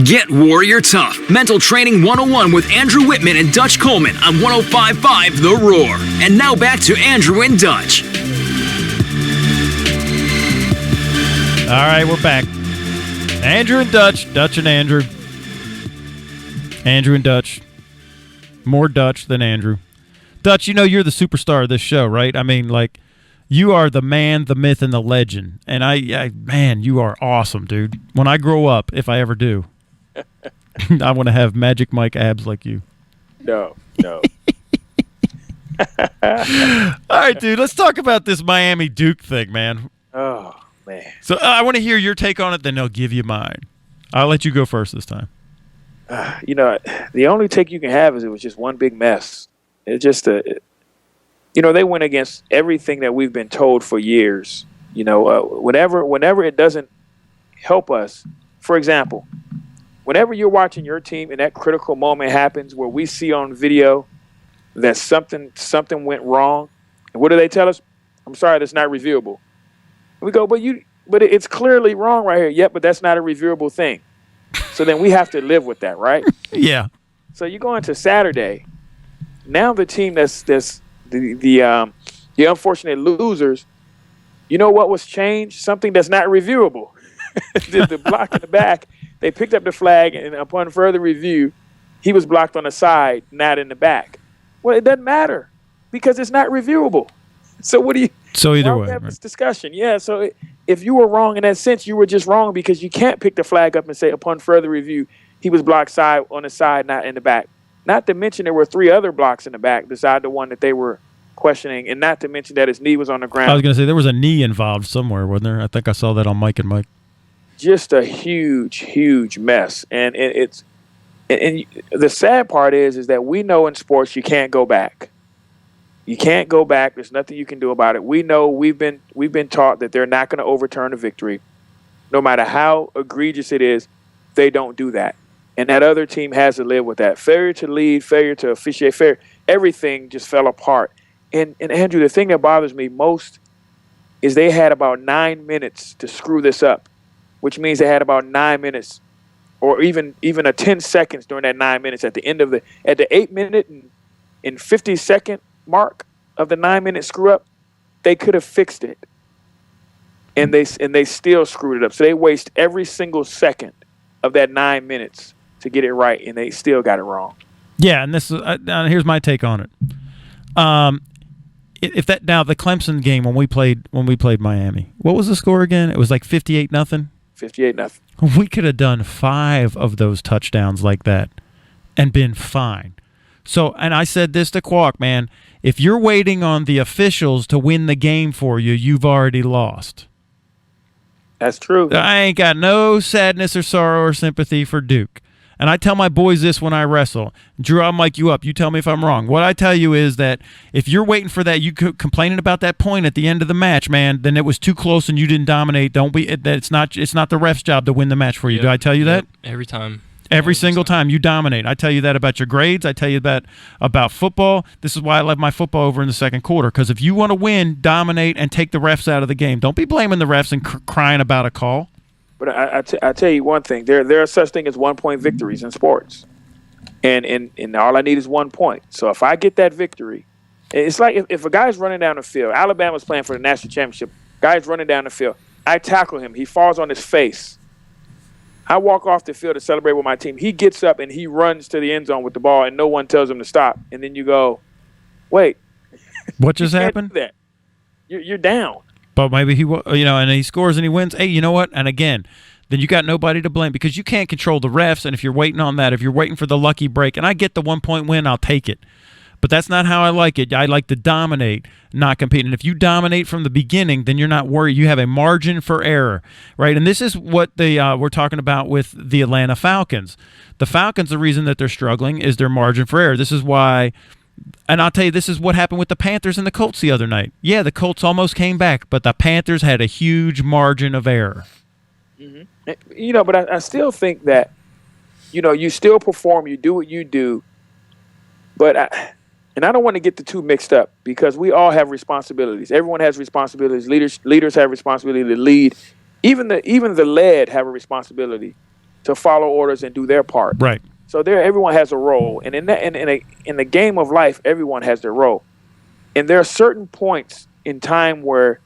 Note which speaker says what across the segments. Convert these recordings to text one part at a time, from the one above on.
Speaker 1: Get Warrior Tough, Mental Training 101 with Andrew Wittman and Dutch Coleman on 105.5 The Roar. And now back to Andrew and Dutch.
Speaker 2: All right, we're back. Andrew and Dutch, Dutch and Andrew. Andrew and Dutch. More Dutch than Andrew. Dutch, you know you're the superstar of this show, right? I mean, like, you are the man, the myth, and the legend. And man, you are awesome, dude. When I grow up, if I ever do, I want to have Magic Mike abs like you.
Speaker 3: No.
Speaker 2: All right, dude, let's talk about this Miami Duke thing, man.
Speaker 3: Oh, man.
Speaker 2: So I want to hear your take on it, then I'll give you mine. I'll let you go first this time.
Speaker 3: The only take you can have is it was just one big mess. It's just they went against everything that we've been told for years. Whenever it doesn't help us, for example, whenever you're watching your team and that critical moment happens where we see on video that something went wrong, and what do they tell us? I'm sorry, that's not reviewable. And we go, but it's clearly wrong right here. Yep, but that's not a reviewable thing. So then we have to live with that, right?
Speaker 2: Yeah.
Speaker 3: So you go into Saturday. Now the team that's the unfortunate losers, you know what was changed? Something that's not reviewable. the block in the back, they picked up the flag, and upon further review, he was blocked on the side, not in the back. Well, it doesn't matter because it's not reviewable. So what do you?
Speaker 2: So either way,
Speaker 3: have this discussion. Yeah. So if you were wrong in that sense, you were just wrong because you can't pick the flag up and say upon further review, he was blocked on the side, not in the back. Not to mention there were 3 other blocks in the back beside the one that they were questioning, and not to mention that his knee was on the ground.
Speaker 2: I was going to say there was a knee involved somewhere, wasn't there? I think I saw that on Mike and Mike.
Speaker 3: Just a huge, huge mess. And the sad part is that we know in sports you can't go back. You can't go back. There's nothing you can do about it. We know we've been taught that they're not going to overturn a victory. No matter how egregious it is, they don't do that. And that other team has to live with that. Failure to lead, failure to officiate, everything just fell apart. And Andrew, the thing that bothers me most is they had about 9 minutes to screw this up, which means they had about 9 minutes or even a 10 seconds during that 9 minutes at the end of at the 8 minute and 50-second mark of the 9 minute screw up, they could have fixed it. And they still screwed it up. So they waste every single second of that 9 minutes to get it right, and they still got it wrong.
Speaker 2: Yeah, and this is here's my take on it. If that now the Clemson game when we played Miami, what was the score again? It was like 58-0.
Speaker 3: 58-0.
Speaker 2: We could have done 5 of those touchdowns like that and been fine. So, and I said this to Quack, man, if you're waiting on the officials to win the game for you, you've already lost.
Speaker 3: That's true.
Speaker 2: I ain't got no sadness or sorrow or sympathy for Duke. And I tell my boys this when I wrestle. Drew, I'll mic you up. You tell me if I'm wrong. What I tell you is that if you're waiting for that, you complaining about that point at the end of the match, man, then it was too close and you didn't dominate. Don't be. It's not the ref's job to win the match for you. Yep. Do I tell you that?
Speaker 4: Every time.
Speaker 2: Every single time you dominate. I tell you that about your grades. I tell you that about football. This is why I left my football over in the second quarter, because if you want to win, dominate, and take the refs out of the game. Don't be blaming the refs and crying about a call.
Speaker 3: But I tell you one thing. There are such thing as 1-point victories in sports. And all I need is 1 point. So if I get that victory, it's like if a guy's running down the field, Alabama's playing for the national championship, guy's running down the field, I tackle him, he falls on his face. I walk off the field to celebrate with my team. He gets up and he runs to the end zone with the ball, and no one tells him to stop. And then you go, wait.
Speaker 2: What just happened?
Speaker 3: That. You're down.
Speaker 2: But maybe and he scores and he wins. Hey, you know what? And again, then you got nobody to blame because you can't control the refs. And if you're waiting on that, if you're waiting for the lucky break, and I get the 1 point win, I'll take it. But that's not how I like it. I like to dominate, not compete. And if you dominate from the beginning, then you're not worried. You have a margin for error, right? And this is what we're talking about with the Atlanta Falcons. The Falcons, the reason that they're struggling is their margin for error. This is why, and I'll tell you, this is what happened with the Panthers and the Colts the other night. Yeah, the Colts almost came back, but the Panthers had a huge margin of error.
Speaker 3: Mm-hmm. But I still think that, you still perform, you do what you do, but I don't want to get the two mixed up because we all have responsibilities. Everyone has responsibilities. Leaders have responsibility to lead. Even the led have a responsibility to follow orders and do their part.
Speaker 2: Right.
Speaker 3: So everyone has a role, and in the game of life, everyone has their role. And there are certain points in time where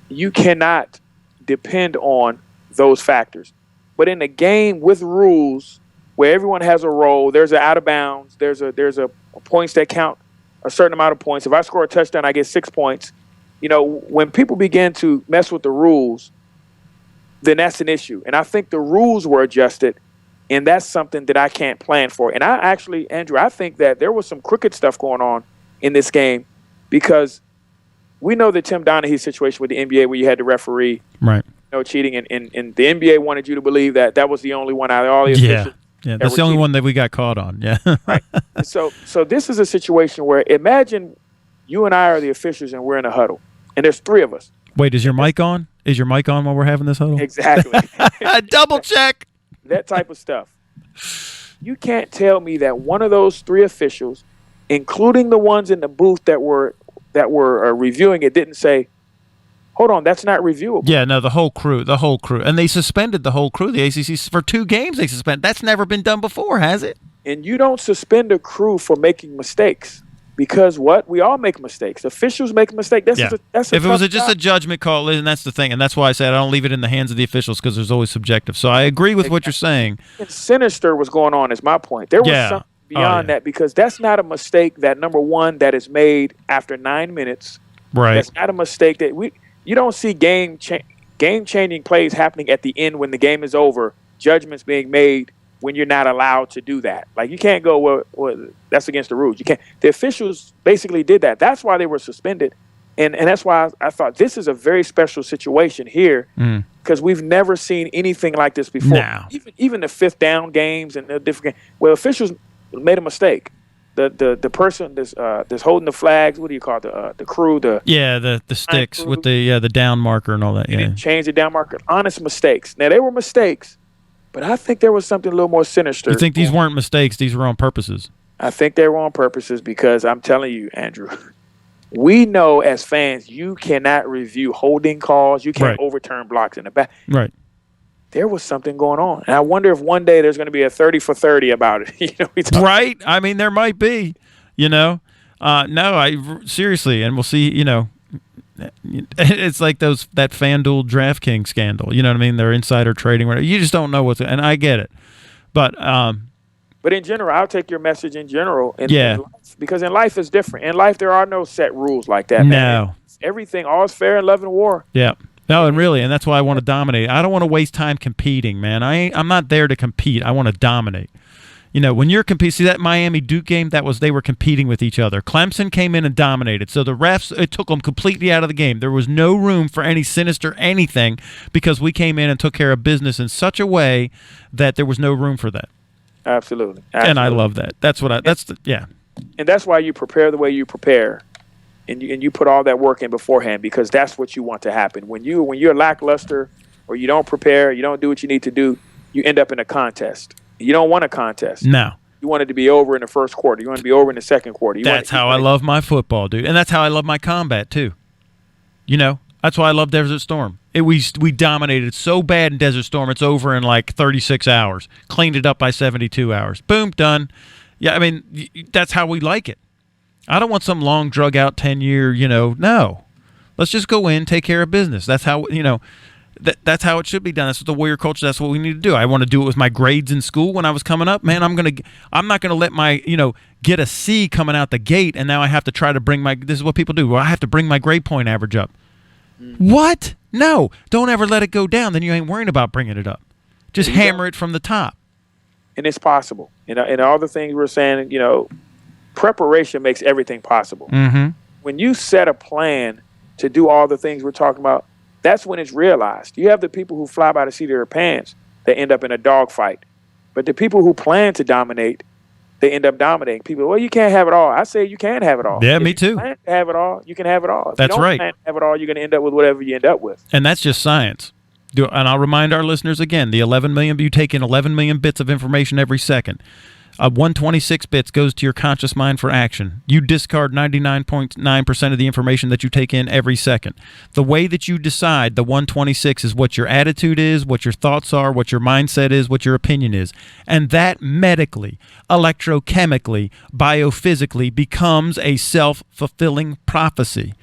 Speaker 3: you cannot depend on those factors. But in a game with rules, where everyone has a role, there's an out of bounds, there's a points that count a certain amount of points. If I score a touchdown, I get 6 points. When people begin to mess with the rules, then that's an issue. And I think the rules were adjusted, and that's something that I can't plan for. And I actually, Andrew, I think that there was some crooked stuff going on in this game, because we know the Tim Donaghy's situation with the NBA where you had the referee cheating, and the NBA wanted you to believe that that was the only one out of all the officials.
Speaker 2: Yeah, that's the only one that we got caught on. Yeah.
Speaker 3: Right. So this is a situation where, imagine you and I are the officials and we're in a huddle, and there's 3 of us.
Speaker 2: Wait, is your mic on? Is your mic on while we're having this huddle?
Speaker 3: Exactly.
Speaker 2: Double check.
Speaker 3: That type of stuff. You can't tell me that one of those 3 officials, including the ones in the booth that were reviewing it, didn't say, hold on, that's not reviewable.
Speaker 2: Yeah, no, the whole crew. And they suspended the whole crew. The ACC, for 2 games they suspended. That's never been done before, has it?
Speaker 3: And you don't suspend a crew for making mistakes, because what? We all make mistakes. Officials make a mistake. That's
Speaker 2: if it was just a judgment call, and that's the thing, and that's why I said I don't leave it in the hands of the officials, because there's always subjective. So I agree with what you're saying.
Speaker 3: And sinister was going on is my point. There was something beyond that, because that's not a mistake that, number one, that is made after 9 minutes.
Speaker 2: Right.
Speaker 3: That's not a mistake that you don't see game-changing plays happening at the end when the game is over, judgments being made when you're not allowed to do that. Like, you can't go, well, that's against the rules. You can't. The officials basically did that. That's why they were suspended. And that's why I thought this is a very special situation here, because we've never seen anything like this before.
Speaker 2: No.
Speaker 3: Even the 5th down games and the different games, well, officials made a mistake. The person that's holding the flags, what do you call it? The crew,
Speaker 2: the sticks with the down marker and all that.
Speaker 3: Didn't change the down marker. Honest mistakes. Now, they were mistakes, but I think there was something a little more sinister.
Speaker 2: You think these weren't mistakes? These were on purposes?
Speaker 3: I think they were on purposes, because I'm telling you, Andrew, we know as fans you cannot review holding calls. You can't overturn blocks in the back. Right. There was something going on. And I wonder if one day there's going to be a 30 for 30 about it.
Speaker 2: Right? I mean, there might be, No, seriously, and we'll see, it's like that FanDuel DraftKings scandal. You know what I mean? They're insider trading. You just don't know and I get it. But
Speaker 3: in general, I'll take your message in general. In life, because in life it's different. In life, there are no set rules like that.
Speaker 2: No.
Speaker 3: Man. Everything, all's fair in love and war.
Speaker 2: Yeah. No, and that's why I want to dominate. I don't want to waste time competing, man. I'm not there to compete. I want to dominate. When you're competing, see that Miami Duke game, they were competing with each other. Clemson came in and dominated. So the refs, it took them completely out of the game. There was no room for any sinister anything, because we came in and took care of business in such a way that there was no room for that.
Speaker 3: Absolutely.
Speaker 2: And I love that.
Speaker 3: And that's why you prepare the way you prepare. And you put all that work in beforehand, because that's what you want to happen. When you're lackluster, or you don't prepare, you don't do what you need to do, you end up in a contest. You don't want a contest.
Speaker 2: No.
Speaker 3: You want it to be over in the first quarter. You want it to be over in the second quarter.
Speaker 2: That's how I love my football, dude. And that's how I love my combat, too. That's why I love Desert Storm. We dominated so bad in Desert Storm, it's over in like 36 hours. Cleaned it up by 72 hours. Boom, done. Yeah, I mean, that's how we like it. I don't want some long, drug-out 10-year, no. Let's just go in, take care of business. That's how, that's how it should be done. That's what the Warrior culture, that's what we need to do. I want to do it with my grades in school when I was coming up. Man, I'm not going to let my, get a C coming out the gate, and now I have to try to bring this is what people do. Well, I have to bring my grade point average up. What? No. Don't ever let it go down. Then you ain't worrying about bringing it up. Just hammer it from the top.
Speaker 3: And it's possible. And all the things we're saying, preparation makes everything possible.
Speaker 2: Mm-hmm.
Speaker 3: When you set a plan to do all the things we're talking about, that's when it's realized. You have the people who fly by the seat of their pants that end up in a dogfight. But the people who plan to dominate, they end up dominating. People, well, you can't have it all. I say you can have it all.
Speaker 2: Yeah,
Speaker 3: if
Speaker 2: me too.
Speaker 3: You plan to have it all, you can have it all. If
Speaker 2: that's
Speaker 3: you don't
Speaker 2: right.
Speaker 3: plan to have it all, you're going to end up with whatever you end up with.
Speaker 2: And that's just science. And I'll remind our listeners again, the 11 million, you take in 11 million bits of information every second. 126 bits goes to your conscious mind for action. You discard 99.9% of the information that you take in every second. The way that you decide the 126 is what your attitude is, what your thoughts are, what your mindset is, what your opinion is. And that medically, electrochemically, biophysically becomes a self-fulfilling prophecy.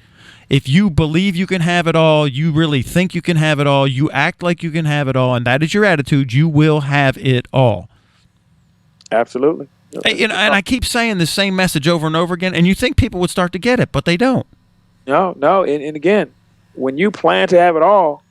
Speaker 2: If you believe you can have it all, you really think you can have it all, you act like you can have it all, and that is your attitude, you will have it all.
Speaker 3: Absolutely.
Speaker 2: And I keep saying the same message over and over again, and you think people would start to get it, but they don't.
Speaker 3: No. And again, when you plan to have it all,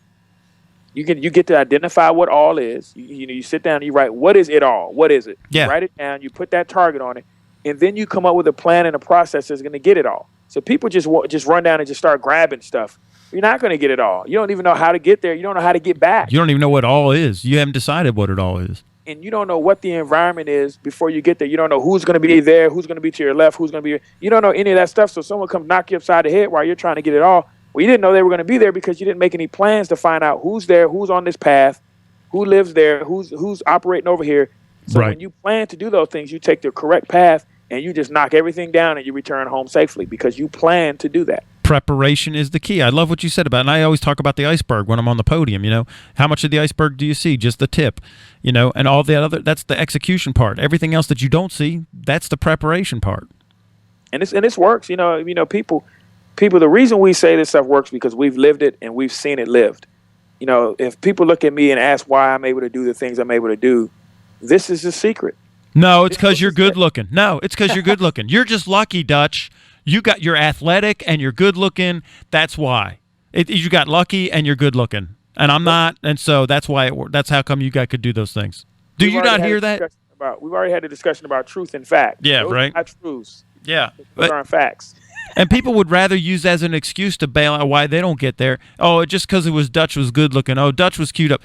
Speaker 3: you get to identify what all is. You sit down and you write, what is it all? What is it?
Speaker 2: Yeah.
Speaker 3: You write it down, you put that target on it, and then you come up with a plan and a process that's going to get it all. So people just run down and just start grabbing stuff. You're not going to get it all. You don't even know how to get there. You don't know how to get back.
Speaker 2: You don't even know what all is. You haven't decided what it all is.
Speaker 3: And you don't know what the environment is before you get there. You don't know who's going to be there, who's going to be to your left, who's going to be. You don't know any of that stuff. So someone comes knock you upside the head while you're trying to get it all. Well, you didn't know they were going to be there because you didn't make any plans to find out who's there, who's on this path, who lives there, who's operating over here. So
Speaker 2: Right.
Speaker 3: When you plan to do those things, you take the correct path and you just knock everything down and you return home safely because you plan to do that.
Speaker 2: Preparation is the key. I love what you said about it. And I always talk about the iceberg when I'm on the podium, How much of the iceberg do you see? Just the tip, and all the other, that's the execution part. Everything else that you don't see, that's the preparation part.
Speaker 3: And this works, people, the reason we say this stuff works because we've lived it and we've seen it lived. If people look at me and ask why I'm able to do the things I'm able to do, this is the secret.
Speaker 2: No, it's because you're good looking. No, it's because you're good looking. You're just lucky, Dutch. You're athletic and you're good looking. That's why. You got lucky and you're good looking. And I'm not, and so that's why that's how come you guys could do those things. Do you not hear that?
Speaker 3: We've already had a discussion about truth and fact.
Speaker 2: Yeah,
Speaker 3: those
Speaker 2: right.
Speaker 3: Are not truths.
Speaker 2: Yeah.
Speaker 3: Those aren't facts.
Speaker 2: And people would rather use as an excuse to bail out why they don't get there. Oh, just because Dutch was good looking. Oh, Dutch was cute up.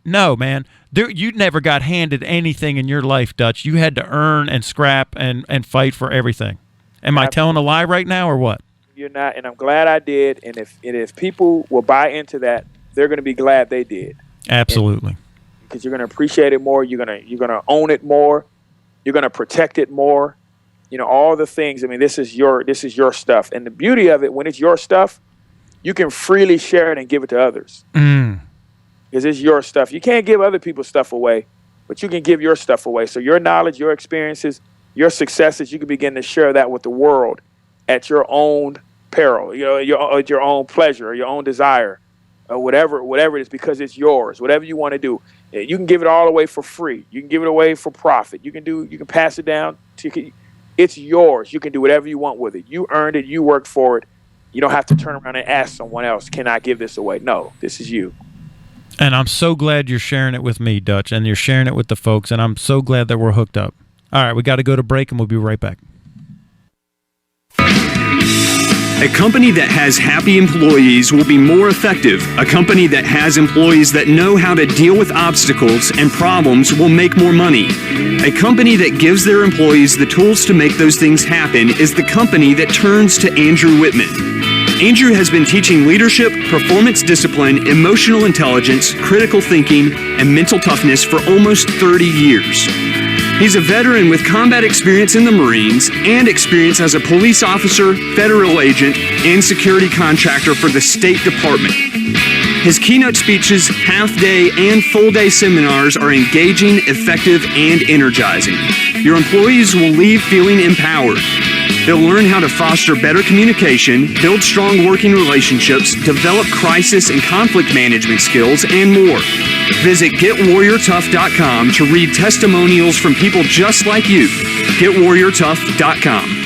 Speaker 2: No, man. You never got handed anything in your life, Dutch. You had to earn and scrap and fight for everything. Am I telling a lie right now or what?
Speaker 3: You're not, and I'm glad I did. And if people will buy into that, they're going to be glad they did.
Speaker 2: Absolutely.
Speaker 3: Because you're going to appreciate it more. You're going to own it more. You're going to protect it more. All the things. I mean, this is your stuff. And the beauty of it, when it's your stuff, you can freely share it and give it to others. Because it's your stuff. You can't give other people's stuff away, but you can give your stuff away. So your knowledge, your experiences, your successes, you can begin to share that with the world at your own peril, at your own pleasure, or your own desire, or whatever it is, because it's yours. Whatever you want to do, you can give it all away for free. You can give it away for profit. You can pass it down to. It's yours. You can do whatever you want with it. You earned it. You worked for it. You don't have to turn around and ask someone else, "Can I give this away?" No, this is you.
Speaker 2: And I'm so glad you're sharing it with me, Dutch, and you're sharing it with the folks, and I'm so glad that we're hooked up. All right, we got to go to break, and we'll be right back.
Speaker 1: A company that has happy employees will be more effective. A company that has employees that know how to deal with obstacles and problems will make more money. A company that gives their employees the tools to make those things happen is the company that turns to Andrew Wittman. Andrew has been teaching leadership, performance discipline, emotional intelligence, critical thinking, and mental toughness for almost 30 years. He's a veteran with combat experience in the Marines and experience as a police officer, federal agent, and security contractor for the State Department. His keynote speeches, half-day, and full-day seminars are engaging, effective, and energizing. Your employees will leave feeling empowered. They'll learn how to foster better communication, build strong working relationships, develop crisis and conflict management skills, and more. Visit GetWarriorTough.com to read testimonials from people just like you. GetWarriorTough.com.